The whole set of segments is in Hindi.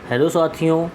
हेलो साथियों,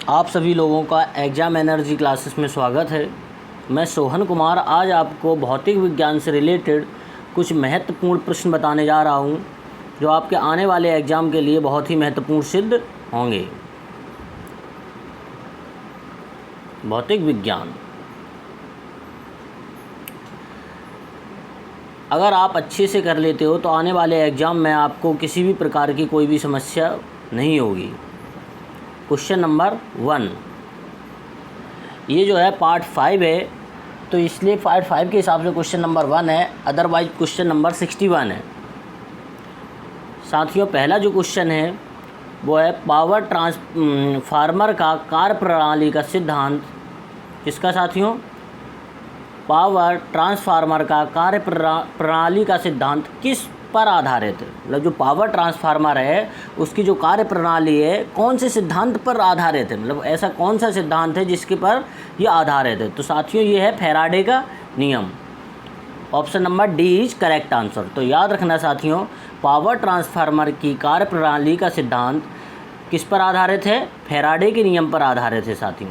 आप सभी लोगों का एग्ज़ाम एनर्जी क्लासेस में स्वागत है। मैं सोहन कुमार आज आपको भौतिक विज्ञान से रिलेटेड कुछ महत्वपूर्ण प्रश्न बताने जा रहा हूं, जो आपके आने वाले एग्ज़ाम के लिए बहुत ही महत्वपूर्ण सिद्ध होंगे। भौतिक विज्ञान, अगर आप अच्छे से कर लेते हो तो आने वाले एग्ज़ाम में आपको किसी भी प्रकार की कोई भी समस्या नहीं होगी। क्वेश्चन नंबर 1, ये जो है पार्ट 5 है, तो इसलिए पार्ट 5 के हिसाब से क्वेश्चन नंबर 1 है, अदरवाइज क्वेश्चन नंबर 61 है। साथियों, पहला जो क्वेश्चन है वो है पावर ट्रांसफार्मर का कार्यप्रणाली का सिद्धांत किसका साथियों? पावर ट्रांसफार्मर का कार्य प्रणाली का सिद्धांत किस पर आधारित है? मतलब जो पावर ट्रांसफार्मर है उसकी जो कार्य प्रणाली है कौन से सिद्धांत पर आधारित है? मतलब ऐसा कौन सा सिद्धांत है जिसके पर ये आधारित है? तो साथियों, ये है फैराडे का नियम। Option number D is correct answer. तो याद रखना साथियों, पावर ट्रांसफार्मर की कार्य प्रणाली का सिद्धांत किस पर आधारित है? फैराडे के नियम पर आधारित है साथियों।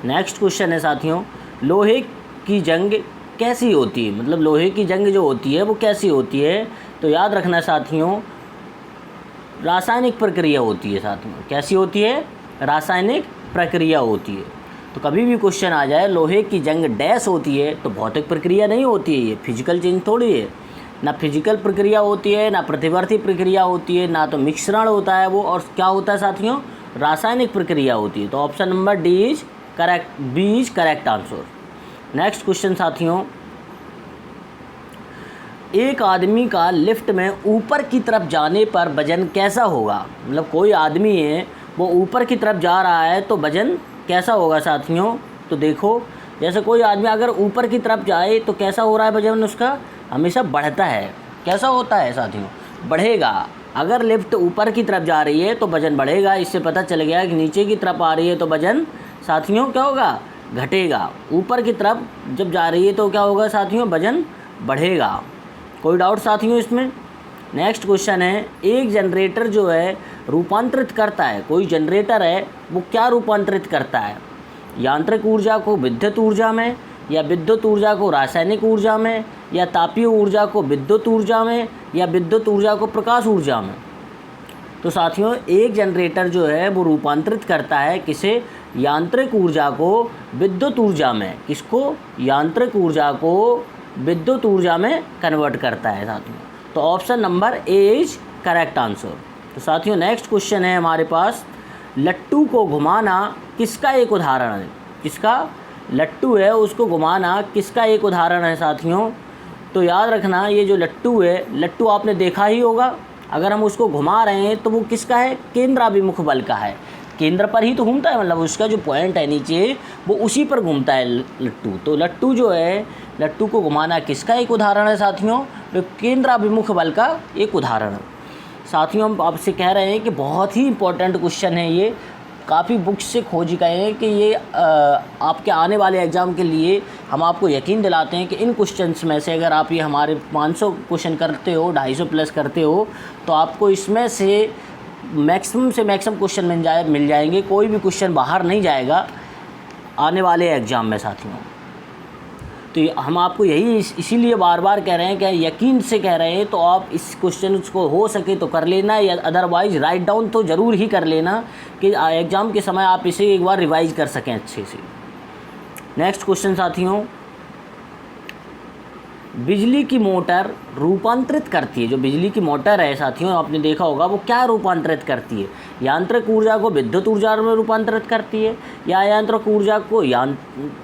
नेक्स्ट क्वेश्चन है साथियों, लोहे की जंग कैसी होती है? मतलब लोहे की जंग जो होती है वो कैसी होती है? तो याद रखना साथियों, रासायनिक प्रक्रिया होती है साथियों। कैसी होती है? रासायनिक प्रक्रिया होती है। तो कभी भी क्वेश्चन आ जाए लोहे की जंग डैश होती है, तो भौतिक प्रक्रिया नहीं होती है, ये फिजिकल चेंज थोड़ी है। ना फिजिकल प्रक्रिया होती है, ना प्रतिवर्ती प्रक्रिया होती है, ना तो मिश्रण होता है वो, और क्या होता है साथियों? रासायनिक प्रक्रिया होती है। तो option number D is correct, B is correct answer. Next question साथियों, एक आदमी का लिफ्ट में ऊपर की तरफ जाने पर वजन कैसा होगा? मतलब कोई आदमी है वो ऊपर की तरफ जा रहा है तो वजन कैसा होगा साथियों? तो देखो, जैसे कोई आदमी अगर ऊपर की तरफ जाए तो कैसा हो रहा है वजन उसका? हमेशा बढ़ता है। कैसा होता है साथियों? बढ़ेगा। अगर लिफ्ट ऊपर की तरफ जा रही है तो वजन बढ़ेगा। इससे पता चल गया कि नीचे की तरफ आ रही है तो वजन साथियों क्या होगा? घटेगा। ऊपर की तरफ जब जा रही है तो क्या होगा साथियों? वजन बढ़ेगा। कोई डाउट साथियों इसमें? नेक्स्ट क्वेश्चन है, एक जनरेटर जो है रूपांतरित करता है, कोई जनरेटर है वो क्या रूपांतरित करता है? यांत्रिक ऊर्जा को विद्युत ऊर्जा में, या विद्युत ऊर्जा को रासायनिक ऊर्जा में, या तापीय ऊर्जा को विद्युत ऊर्जा में, या विद्युत ऊर्जा को प्रकाश ऊर्जा में? तो साथियों, एक जनरेटर जो है वो रूपांतरित करता है किसे? यांत्रिक ऊर्जा को विद्युत ऊर्जा में। किसको? यांत्रिक ऊर्जा को विद्युत ऊर्जा में कन्वर्ट करता है साथियों। तो option number A is correct answer. तो साथियों, नेक्स्ट क्वेश्चन है हमारे पास, लट्टू को घुमाना किसका एक उदाहरण है? किसका? लट्टू है उसको घुमाना किसका एक उदाहरण है साथियों? तो याद रखना, ये जो लट्टू है, लट्टू आपने देखा ही होगा। अगर हम उसको घुमा रहे हैं तो वो किसका है? केंद्राभिमुख बल का है। केंद्र पर ही तो घूमता है, मतलब उसका जो पॉइंट है नीचे वो उसी पर घूमता है लट्टू। तो लट्टू जो है, लट्टू को घुमाना किसका एक उदाहरण है साथियों? तो केंद्राभिमुख बल का एक उदाहरण है। साथियों, हम आपसे कह रहे हैं कि बहुत ही इंपॉर्टेंट क्वेश्चन है ये, काफ़ी बुक्स से खोज गए हैं कि ये आपके आने वाले एग्ज़ाम के लिए हम आपको यकीन दिलाते हैं कि इन क्वेश्चंस में से अगर आप ये हमारे 500 क्वेश्चन करते हो, 250 प्लस करते हो, तो आपको इसमें से मैक्सिमम से मैक्सिमम क्वेश्चन मिल जाएंगे। कोई भी क्वेश्चन बाहर नहीं जाएगा आने वाले एग्ज़ाम में साथियों। तो हम आपको यही इसीलिए बार बार कह रहे हैं कि यकीन से कह रहे हैं, तो आप इस क्वेश्चन को हो सके तो कर लेना, या अदरवाइज़ राइट डाउन तो ज़रूर ही कर लेना कि एग्ज़ाम के समय आप इसे एक बार रिवाइज कर सकें अच्छे से। नेक्स्ट क्वेश्चन साथियों, बिजली की मोटर रूपांतरित करती है, जो बिजली की मोटर है साथियों आपने देखा होगा, वो क्या रूपांतरित करती है? यांत्रिक ऊर्जा को विद्युत ऊर्जा में रूपांतरित करती है, या यांत्रिक ऊर्जा को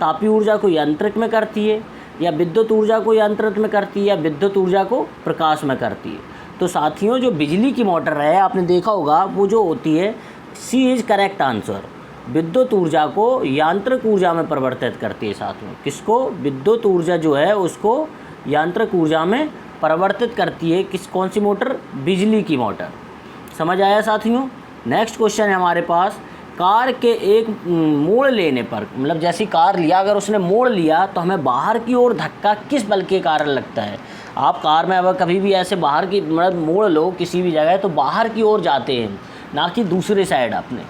तापीय ऊर्जा को यांत्रिक में करती है, या विद्युत ऊर्जा को यांत्रिक में करती है, या विद्युत ऊर्जा को प्रकाश में करती है? तो साथियों, जो बिजली की मोटर है आपने देखा होगा वो जो होती है, सी इज करेक्ट आंसर। विद्युत ऊर्जा को यांत्रिक ऊर्जा में परिवर्तित करती है साथियों। किसको? विद्युत ऊर्जा जो है उसको यांत्रिक ऊर्जा में परिवर्तित करती है। कौन सी मोटर? बिजली की मोटर। समझ आया साथियों? नेक्स्ट क्वेश्चन है हमारे पास, कार के एक मोड़ लेने पर, मतलब जैसी कार लिया, अगर उसने मोड़ लिया तो हमें बाहर की ओर धक्का किस बल के कारण लगता है? आप कार में अगर कभी भी ऐसे बाहर की मतलब मोड़ लो किसी भी जगह, तो बाहर की ओर जाते हैं, ना कि दूसरे साइड अपने।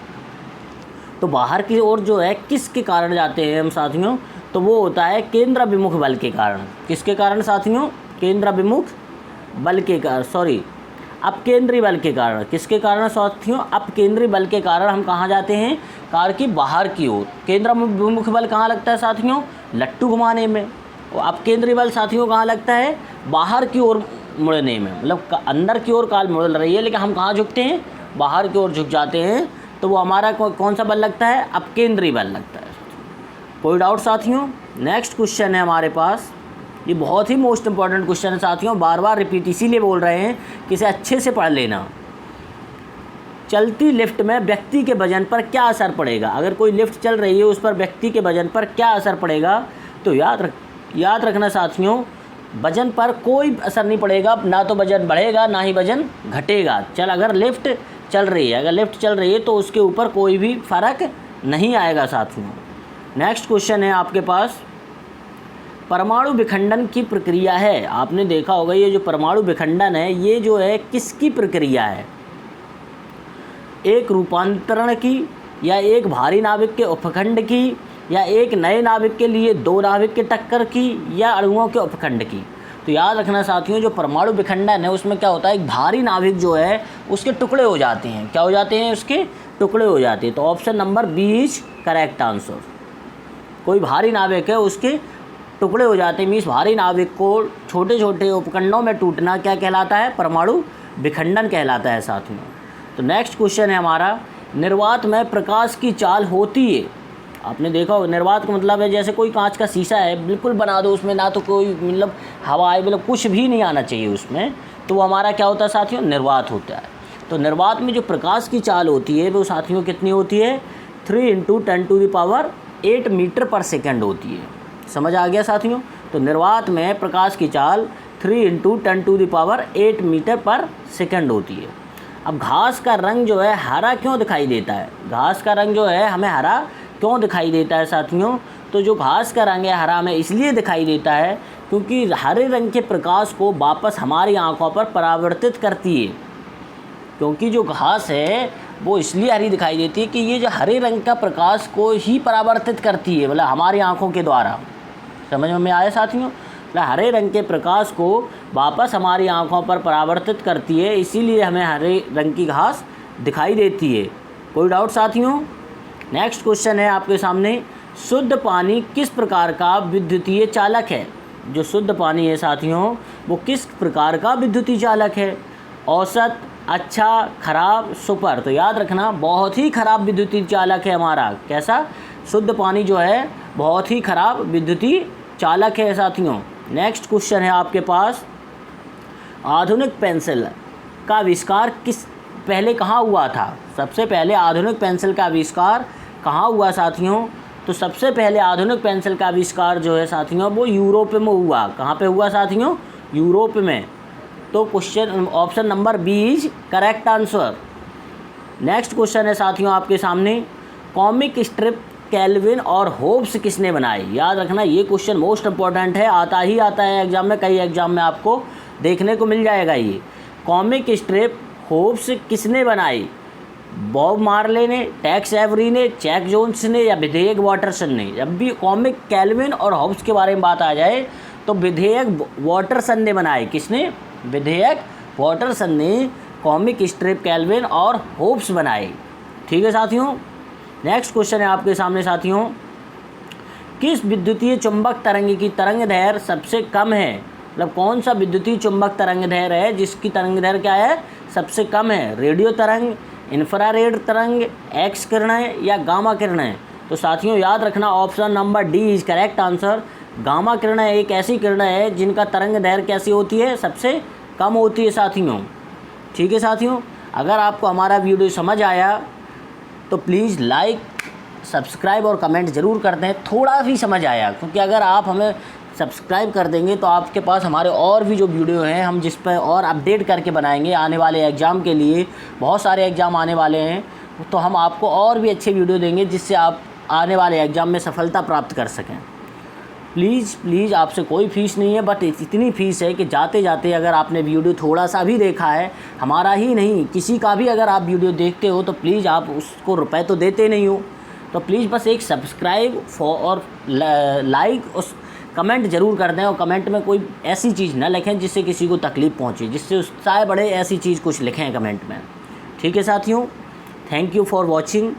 तो बाहर की ओर जो है किसके कारण जाते हैं हम साथियों, तो वो होता है केंद्राभिमुख बल के कारण। किसके कारण साथियों? केंद्राभिमुख बल के कारण, सॉरी अपकेंद्री बल के कारण। किसके कारण साथियों? अपकेंद्री बल के कारण हम कहाँ जाते हैं? कार की बाहर की ओर। केंद्राभिमुख बल कहाँ लगता है साथियों? लट्टू घुमाने में। और अपकेंद्री बल साथियों कहाँ लगता है? बाहर की ओर मुड़ने में। मतलब अंदर की ओर कार मुड़ रही है लेकिन हम कहाँ झुकते हैं? बाहर की ओर झुक जाते हैं, तो वो हमारा कौन सा बल लगता है? अपकेंद्री बल लगता है। कोई डाउट साथियों? नेक्स्ट क्वेश्चन है हमारे पास, ये बहुत ही मोस्ट इंपॉर्टेंट क्वेश्चन है साथियों, बार बार रिपीट इसीलिए बोल रहे हैं कि इसे अच्छे से पढ़ लेना। चलती लिफ्ट में व्यक्ति के वजन पर क्या असर पड़ेगा? अगर कोई लिफ्ट चल रही है उस पर व्यक्ति के वजन पर क्या असर पड़ेगा? तो याद रखना साथियों, वजन पर कोई असर नहीं पड़ेगा, ना तो वजन बढ़ेगा ना ही वजन घटेगा। अगर लिफ्ट चल रही है तो उसके ऊपर कोई भी फर्क नहीं आएगा साथियों। नेक्स्ट क्वेश्चन है आपके पास, परमाणु विखंडन की प्रक्रिया है। आपने देखा होगा ये जो परमाणु विखंडन है ये जो है किसकी प्रक्रिया है? एक रूपांतरण की, या एक भारी नाभिक के उपखंड की, या एक नए नाभिक के लिए दो नाभिक के टक्कर की, या अणुओं के उपखंड की। तो याद रखना साथियों, जो परमाणु विखंडन है उसमें क्या होता है? एक भारी नाभिक जो है उसके टुकड़े हो जाते हैं। क्या हो जाते हैं? उसके टुकड़े हो जाते हैं। तो option number B is correct answer. कोई भारी नाभिक है उसके टुकड़े हो जाते हैं, मीन्स भारी नाभिक को छोटे छोटे उपखंडों में टूटना क्या कहलाता है? परमाणु विखंडन कहलाता है साथियों। तो नेक्स्ट क्वेश्चन है हमारा, निर्वात में प्रकाश की चाल होती है। आपने देखा होगा निर्वात का मतलब है जैसे कोई कांच का शीशा है, बिल्कुल बना दो उसमें ना तो कोई मतलब हवा है, मतलब कुछ भी नहीं आना चाहिए उसमें, तो वो हमारा क्या होता है साथियों? निर्वात होता है। तो निर्वात में जो प्रकाश की चाल होती है वो साथियों कितनी होती है? 3 × 10⁸ मीटर पर सेकेंड होती है। समझ आ गया साथियों? तो निर्वात में प्रकाश की चाल 3 × 10⁸ मीटर पर सेकेंड होती है। अब घास का रंग जो है हरा क्यों दिखाई देता है? घास का रंग जो है हमें हरा क्यों दिखाई देता है साथियों? तो जो घास का रंग है हरा हमें इसलिए दिखाई देता है क्योंकि हरे रंग के प्रकाश को वापस हमारी आंखों पर परावर्तित करती है। क्योंकि जो घास है वो इसलिए हरी दिखाई देती है कि ये जो हरे रंग का प्रकाश को ही परावर्तित करती है, मतलब हमारी आंखों के द्वारा। समझ में आया साथियों? मतलब हरे रंग के प्रकाश को वापस हमारी आंखों पर परावर्तित करती है, इसीलिए हमें हरे रंग की घास दिखाई देती है। कोई डाउट साथियों? नेक्स्ट क्वेश्चन है आपके सामने, शुद्ध पानी किस प्रकार का विद्युतीय चालक है? जो शुद्ध पानी है साथियों वो किस प्रकार का विद्युतीय चालक है? औसत, अच्छा, खराब, सुपर। तो याद रखना बहुत ही खराब विद्युतीय चालक है हमारा। कैसा? शुद्ध पानी जो है बहुत ही खराब विद्युतीय चालक है साथियों। नेक्स्ट क्वेश्चन है आपके पास, आधुनिक पेंसिल का आविष्कार पहले कहाँ हुआ था? सबसे पहले आधुनिक पेंसिल का आविष्कार कहाँ हुआ साथियों? तो सबसे पहले आधुनिक पेंसिल का आविष्कार जो है साथियों वो यूरोप में हुआ। कहाँ पे हुआ साथियों? यूरोप में। तो question option number B is correct answer. Next question है साथियों आपके सामने, कॉमिक स्ट्रिप कैल्विन और होब्स किसने बनाई? याद रखना ये क्वेश्चन मोस्ट इंपॉर्टेंट है, आता है एग्जाम में, कई एग्जाम में आपको देखने को मिल जाएगा ये। कॉमिक स्ट्रिप होब्स किसने बनाई? बॉब मार्ले ने, टैक्स एवरी ने, जैक जोन्स ने, या विधेयक वाटरसन ने? जब भी कॉमिक कैल्विन और होब्स के बारे में बात आ जाए तो विधेयक वाटरसन ने बनाए। किसने? विधेयक वाटरसन ने कॉमिक स्ट्रिप कैल्विन और होब्स बनाए। ठीक है साथियों। नेक्स्ट क्वेश्चन है आपके सामने साथियों, किस विद्युतीय चुंबक तरंग की तरंग दैर्घ्य सबसे कम है? मतलब कौन सा विद्युतीय चुंबक तरंग दैर्घ्य है जिसकी तरंग दैर्घ्य क्या है? सबसे कम है। रेडियो तरंग, इंफ्रारेड तरंग, एक्स किरणें, या गामा किरणें? तो साथियों याद रखना option number D is correct answer. Gamma किरणें एक ऐसी किरणें है जिनका तरंग दैर्घ्य कैसी होती है? सबसे कम होती है साथियों। ठीक है साथियों, अगर आपको हमारा वीडियो समझ आया तो प्लीज़ लाइक, सब्सक्राइब और कमेंट ज़रूर कर दें। थोड़ा भी समझ आया, क्योंकि अगर आप हमें सब्सक्राइब कर देंगे तो आपके पास हमारे और भी जो वीडियो हैं हम जिस पर और अपडेट करके बनाएंगे आने वाले एग्ज़ाम के लिए। बहुत सारे एग्ज़ाम आने वाले हैं तो हम आपको और भी अच्छे वीडियो देंगे जिससे आप आने वाले एग्ज़ाम में सफलता प्राप्त कर सकें। प्लीज़ आपसे कोई फ़ीस नहीं है, बट इतनी फ़ीस है कि जाते जाते अगर आपने वीडियो थोड़ा सा भी देखा है, हमारा ही नहीं किसी का भी अगर आप वीडियो देखते हो तो प्लीज़ आप उसको रुपए तो देते नहीं हो, तो प्लीज़ बस एक सब्सक्राइब और लाइक और कमेंट ज़रूर कर दें। और कमेंट में कोई ऐसी चीज़ ना लिखें जिससे किसी को तकलीफ़ पहुँचे, जिससे उससे बड़े ऐसी चीज़ कुछ लिखें कमेंट में। ठीक है साथियों, थैंक यू फॉर वॉचिंग।